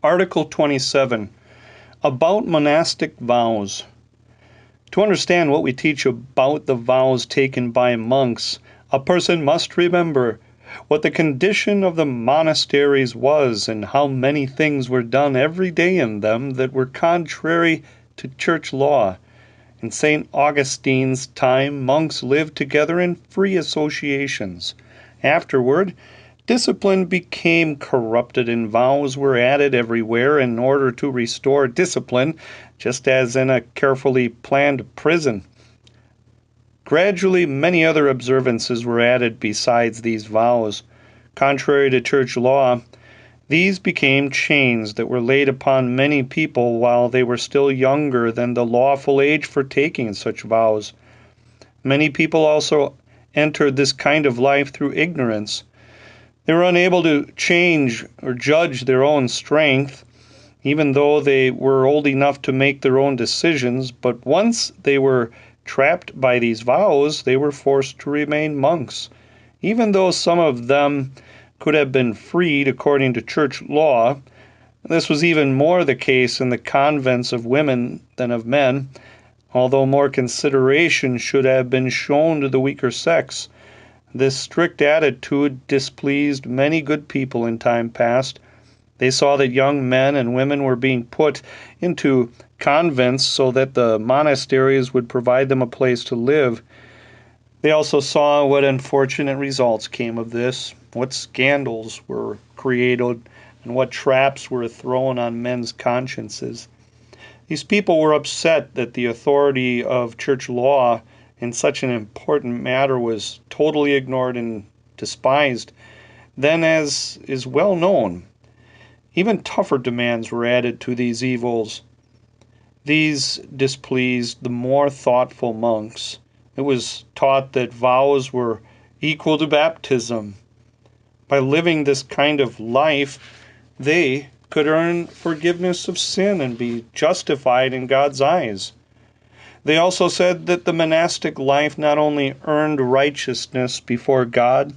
Article 27, about monastic vows. To understand what we teach about the vows taken by monks, a person must remember what the condition of the monasteries was and how many things were done every day in them that were contrary to church law. In St. Augustine's time, monks lived together in free associations. Afterward, discipline became corrupted and vows were added everywhere in order to restore discipline, just as in a carefully planned prison. Gradually, many other observances were added besides these vows. Contrary to church law, these became chains that were laid upon many people while they were still younger than the lawful age for taking such vows. Many people also entered this kind of life through ignorance. They were unable to change or judge their own strength, even though they were old enough to make their own decisions, but once they were trapped by these vows, they were forced to remain monks. Even though some of them could have been freed according to church law, this was even more the case in the convents of women than of men, although more consideration should have been shown to the weaker sex. This strict attitude displeased many good people in time past. They saw that young men and women were being put into convents so that the monasteries would provide them a place to live. They also saw what unfortunate results came of this, what scandals were created, and what traps were thrown on men's consciences. These people were upset that the authority of church law in such an important matter was totally ignored and despised. Then, as is well known, even tougher demands were added to these evils. These displeased the more thoughtful monks. It was taught that vows were equal to baptism. By living this kind of life, they could earn forgiveness of sin and be justified in God's eyes. They also said that the monastic life not only earned righteousness before God,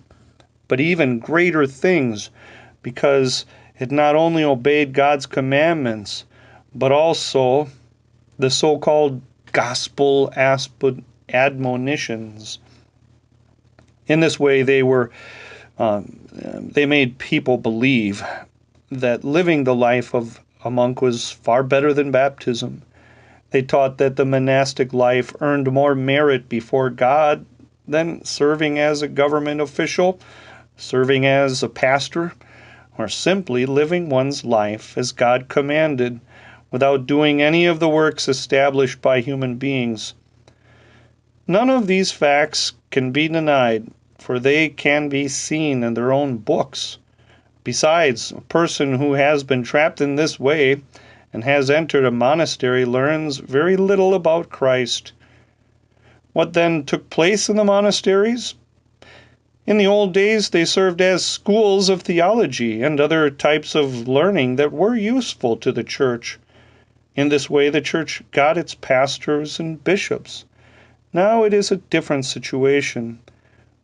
but even greater things, because it not only obeyed God's commandments, but also the so-called gospel admonitions. In this way, they made people believe that living the life of a monk was far better than baptism. They taught that the monastic life earned more merit before God than serving as a government official, serving as a pastor, or simply living one's life as God commanded without doing any of the works established by human beings. None of these facts can be denied, for they can be seen in their own books. Besides, a person who has been trapped in this way and has entered a monastery learns very little about Christ. What then took place in the monasteries? In the old days, they served as schools of theology and other types of learning that were useful to the church. In this way, the church got its pastors and bishops. Now it is a different situation.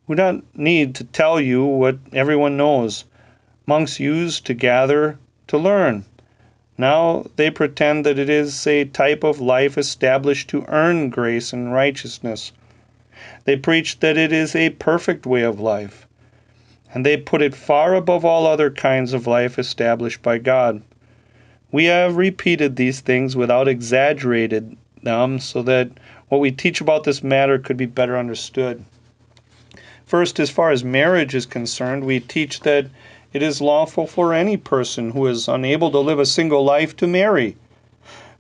We don't need to tell you what everyone knows. Monks used to gather to learn. Now they pretend that it is a type of life established to earn grace and righteousness. They preach that it is a perfect way of life, and they put it far above all other kinds of life established by God. We have repeated these things without exaggerating them so that what we teach about this matter could be better understood. First, as far as marriage is concerned, we teach that it is lawful for any person who is unable to live a single life to marry,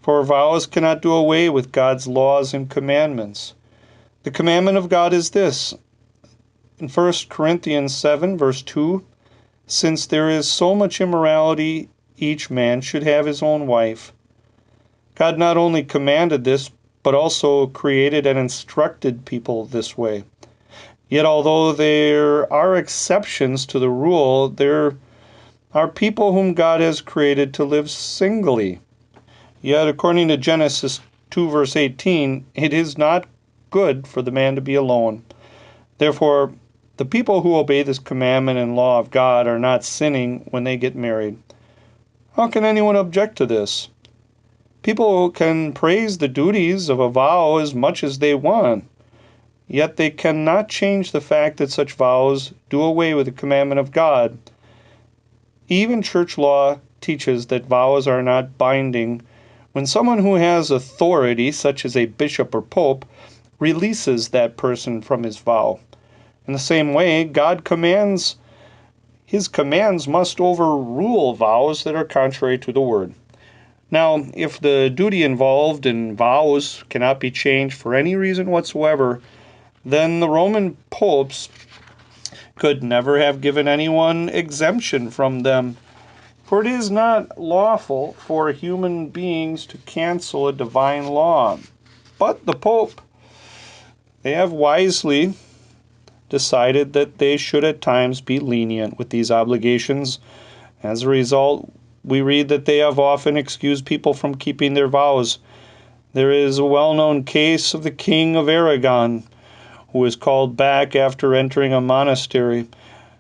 for vows cannot do away with God's laws and commandments. The commandment of God is this. In 1 Corinthians 7, verse 2, since there is so much immorality, each man should have his own wife. God not only commanded this, but also created and instructed people this way. Yet although there are exceptions to the rule, there are people whom God has created to live singly. Yet according to Genesis 2 verse 18, it is not good for the man to be alone. Therefore, the people who obey this commandment and law of God are not sinning when they get married. How can anyone object to this? People can praise the duties of a vow as much as they want, yet they cannot change the fact that such vows do away with the commandment of God. Even church law teaches that vows are not binding when someone who has authority, such as a bishop or pope, releases that person from his vow. In the same way, his commands must overrule vows that are contrary to the word. Now, if the duty involved in vows cannot be changed for any reason whatsoever, then the Roman popes could never have given anyone exemption from them. For it is not lawful for human beings to cancel a divine law. But the Pope, they have wisely decided that they should at times be lenient with these obligations. As a result, we read that they have often excused people from keeping their vows. There is a well-known case of the King of Aragon, who was called back after entering a monastery.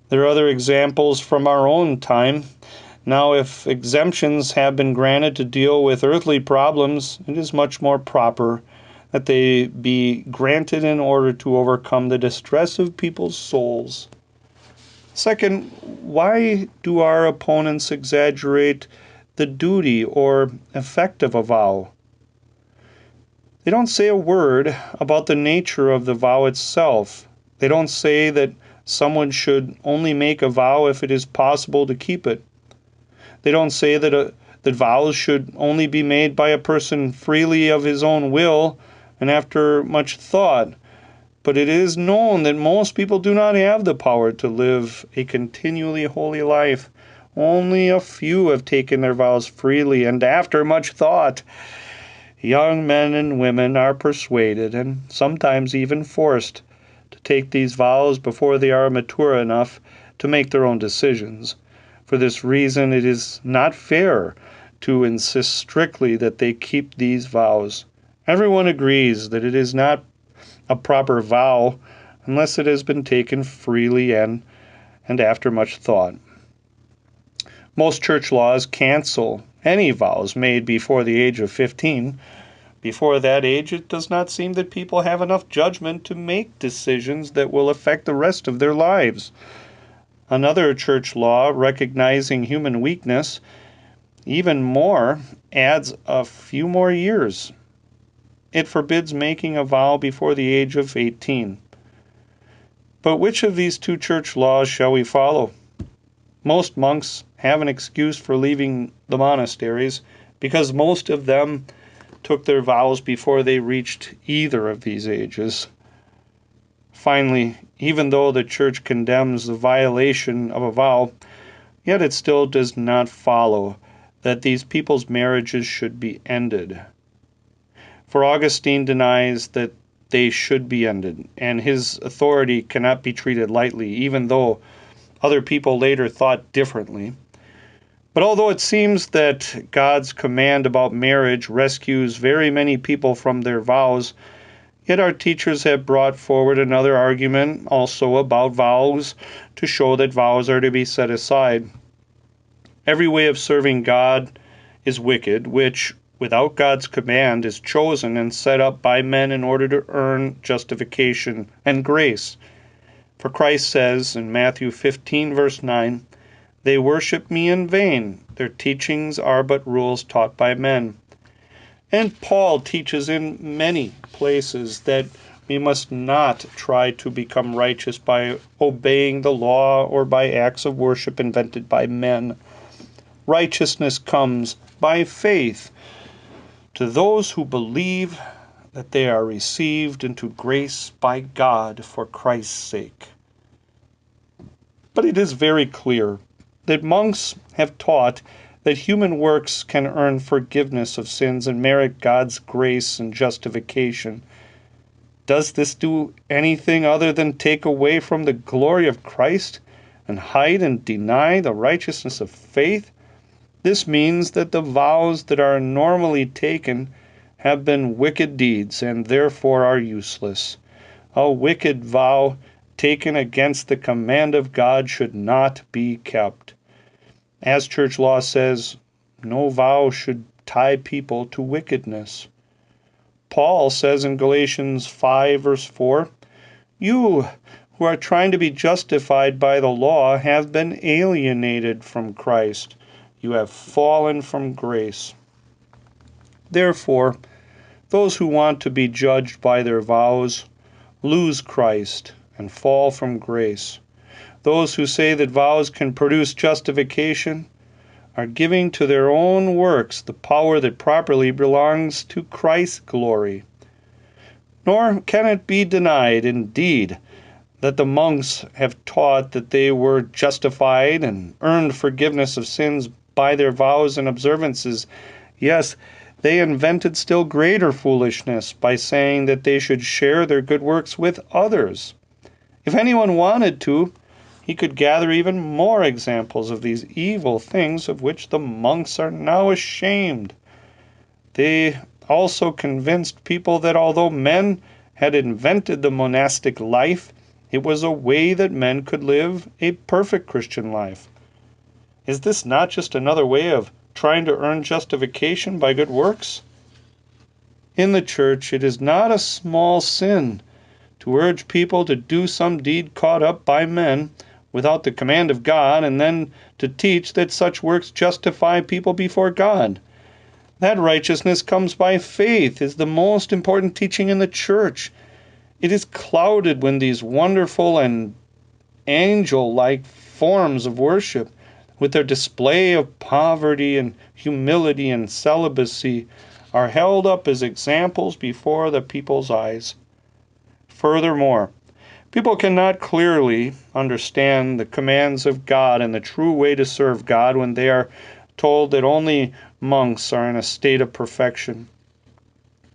There are other examples from our own time. Now, if exemptions have been granted to deal with earthly problems, it is much more proper that they be granted in order to overcome the distress of people's souls. Second, why do our opponents exaggerate the duty or effect of a vow? They don't say a word about the nature of the vow itself. They don't say that someone should only make a vow if it is possible to keep it. They don't say that vows should only be made by a person freely of his own will and after much thought. But it is known that most people do not have the power to live a continually holy life. Only a few have taken their vows freely and after much thought. Young men and women are persuaded, and sometimes even forced, to take these vows before they are mature enough to make their own decisions. For this reason, it is not fair to insist strictly that they keep these vows. Everyone agrees that it is not a proper vow unless it has been taken freely and after much thought. Most church laws cancel any vows made before the age of 15. Before that age, it does not seem that people have enough judgment to make decisions that will affect the rest of their lives. Another church law, recognizing human weakness even more, adds a few more years. It forbids making a vow before the age of 18. But which of these two church laws shall we follow? Most monks have an excuse for leaving the monasteries because most of them took their vows before they reached either of these ages. Finally, even though the church condemns the violation of a vow, yet it still does not follow that these people's marriages should be ended. For Augustine denies that they should be ended, and his authority cannot be treated lightly, even though other people later thought differently. But although it seems that God's command about marriage rescues very many people from their vows, yet our teachers have brought forward another argument also about vows to show that vows are to be set aside. Every way of serving God is wicked, which, without God's command, is chosen and set up by men in order to earn justification and grace. For Christ says in Matthew 15, verse 9, "They worship me in vain. Their teachings are but rules taught by men." And Paul teaches in many places that we must not try to become righteous by obeying the law or by acts of worship invented by men. Righteousness comes by faith to those who believe that they are received into grace by God for Christ's sake. But it is very clear that monks have taught that human works can earn forgiveness of sins and merit God's grace and justification. Does this do anything other than take away from the glory of Christ and hide and deny the righteousness of faith? This means that the vows that are normally taken have been wicked deeds and therefore are useless. A wicked vow taken against the command of God should not be kept. As church law says, No vow should tie people to wickedness. Paul says in Galatians 5, verse 4, "You who are trying to be justified by the law have been alienated from Christ. You have fallen from grace." Therefore, those who want to be judged by their vows lose Christ and fall from grace. Those who say that vows can produce justification are giving to their own works the power that properly belongs to Christ's glory. Nor can it be denied, indeed, that the monks have taught that they were justified and earned forgiveness of sins by their vows and observances. Yes, they invented still greater foolishness by saying that they should share their good works with others. If anyone wanted to, he could gather even more examples of these evil things of which the monks are now ashamed. They also convinced people that although men had invented the monastic life, it was a way that men could live a perfect Christian life. Is this not just another way of trying to earn justification by good works? In the church, it is not a small sin to urge people to do some deed caught up by men without the command of God, and then to teach that such works justify people before God. That righteousness comes by faith is the most important teaching in the church. It is clouded when these wonderful and angel-like forms of worship, with their display of poverty and humility and celibacy, are held up as examples before the people's eyes. Furthermore, people cannot clearly understand the commands of God and the true way to serve God when they are told that only monks are in a state of perfection.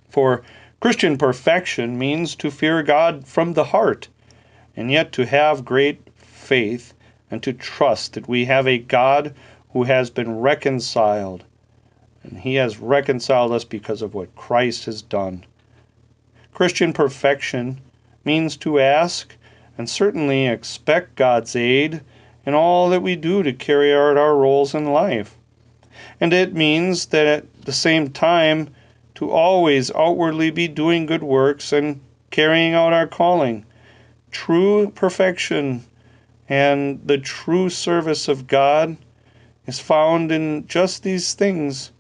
For Christian perfection means to fear God from the heart, and yet to have great faith and to trust that we have a God who has been reconciled, and he has reconciled us because of what Christ has done. Christian perfection means to ask and certainly expect God's aid in all that we do to carry out our roles in life. And it means that at the same time to always outwardly be doing good works and carrying out our calling. True perfection and the true service of God is found in just these things.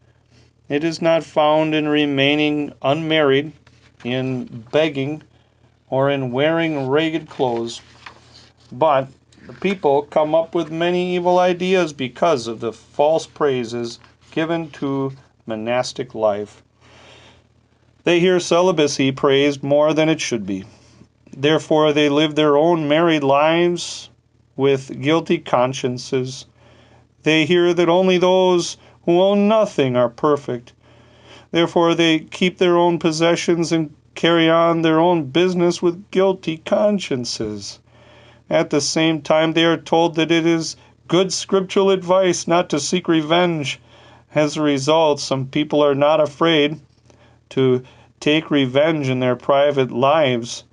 It is not found in remaining unmarried, in begging, or in wearing ragged clothes. But the people come up with many evil ideas because of the false praises given to monastic life. They hear celibacy praised more than it should be. Therefore, they live their own married lives with guilty consciences. They hear that only those who own nothing are perfect. Therefore, they keep their own possessions and carry on their own business with guilty consciences. At the same time, they are told that it is good scriptural advice not to seek revenge. As a result, some people are not afraid to take revenge in their private lives,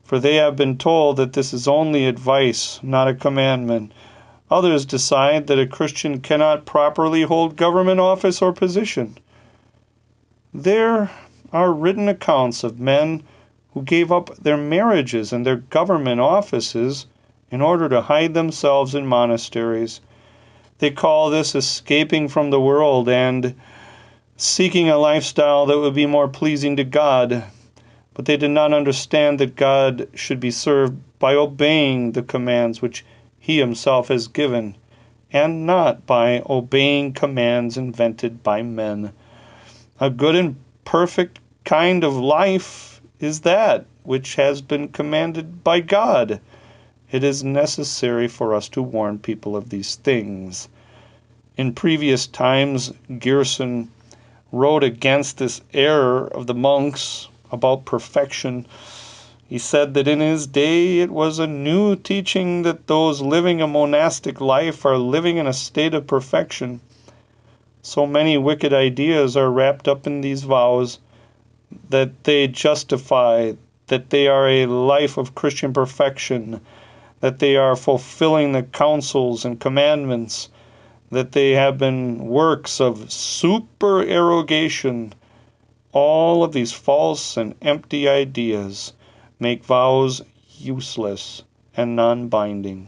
for they have been told that this is only advice, not a commandment. Others decide that a Christian cannot properly hold government office or position. There are written accounts of men who gave up their marriages and their government offices in order to hide themselves in monasteries. They call this escaping from the world and seeking a lifestyle that would be more pleasing to God. But they did not understand that God should be served by obeying the commands which he himself has given, and not by obeying commands invented by men. A good and perfect kind of life is that which has been commanded by God. It is necessary for us to warn people of these things. In previous times, Gerson wrote against this error of the monks about perfection. He said that in his day it was a new teaching that those living a monastic life are living in a state of perfection. So many wicked ideas are wrapped up in these vows that they justify, that they are a life of Christian perfection, that they are fulfilling the counsels and commandments, that they have been works of supererogation. All of these false and empty ideas make vows useless and non-binding.